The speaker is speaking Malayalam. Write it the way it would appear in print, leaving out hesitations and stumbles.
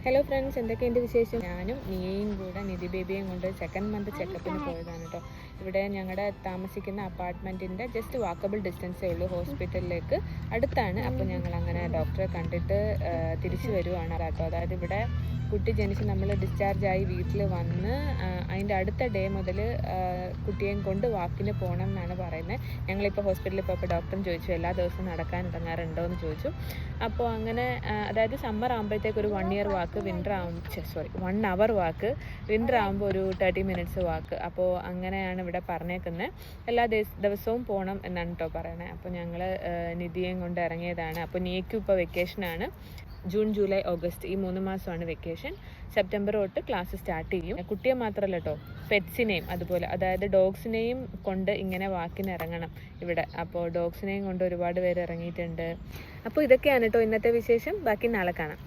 ഹലോ ഫ്രണ്ട്സ്, എന്തൊക്കെയുണ്ട് വിശേഷം? ഞാനും നീയും കൂടെ നിധി ബേബിയും കൊണ്ട് സെക്കൻഡ് മന്ത് ചെക്കപ്പിന് പോയതാണ് കേട്ടോ. ഇവിടെ ഞങ്ങളുടെ താമസിക്കുന്ന അപ്പാർട്ട്മെൻറ്റിൻ്റെ ജസ്റ്റ് വാക്കബിൾ ഡിസ്റ്റൻസേ ഉള്ളൂ ഹോസ്പിറ്റലിലേക്ക്, അടുത്താണ്. അപ്പോൾ ഞങ്ങൾ അങ്ങനെ ഡോക്ടറെ കണ്ടിട്ട് തിരിച്ചു വരുവാണ് കേട്ടോ. അതായത് ഇവിടെ കുട്ടി ജനിച്ച് നമ്മൾ ഡിസ്ചാർജായി വീട്ടിൽ വന്ന് അതിൻ്റെ അടുത്ത ഡേ മുതൽ കുട്ടിയെയും കൊണ്ട് വാക്കിന് പോകണം എന്നാണ് പറയുന്നത്. ഞങ്ങളിപ്പോൾ ഹോസ്പിറ്റലിൽ പോയപ്പോൾ ഡോക്ടറും ചോദിച്ചു എല്ലാ ദിവസവും നടക്കാൻ ഇറങ്ങാറുണ്ടോ എന്ന് ചോദിച്ചു. അപ്പോൾ അങ്ങനെ അതായത് സമ്മർ ആകുമ്പോഴത്തേക്ക് ഒരു 1 ഇയർ വാക്ക്, 1 അവർ വാക്ക്, വിൻ്റർ ആകുമ്പോൾ ഒരു 30 മിനിറ്റ്സ് വാക്ക്. അപ്പോൾ അങ്ങനെയാണ് ഇവിടെ പറഞ്ഞേക്കുന്നത്. എല്ലാ ദിവസവും പോകണം എന്നാണ് കേട്ടോ പറയണത്. അപ്പോൾ ഞങ്ങൾ നിധിയെയും കൊണ്ട് ഇറങ്ങിയതാണ്. അപ്പോൾ നീക്കും ഇപ്പോൾ വെക്കേഷനാണ്. ജൂൺ, ജൂലൈ, ഓഗസ്റ്റ് ഈ 3 മാസമാണ് വെക്കേഷൻ. സെപ്റ്റംബർ തൊട്ട് ക്ലാസ് സ്റ്റാർട്ട് ചെയ്യും. കുട്ടിയെ മാത്രമല്ല കേട്ടോ, പെറ്റ്സിനെയും അതുപോലെ, അതായത് ഡോഗ്സിനെയും കൊണ്ട് ഇങ്ങനെ വാക്കിന് ഇറങ്ങണം ഇവിടെ. അപ്പോൾ ഡോഗ്സിനെയും കൊണ്ട് ഒരുപാട് പേര് ഇറങ്ങിയിട്ടുണ്ട്. അപ്പോൾ ഇതൊക്കെയാണ് കേട്ടോ ഇന്നത്തെ വിശേഷം. ബാക്കി നാളെ കാണാം.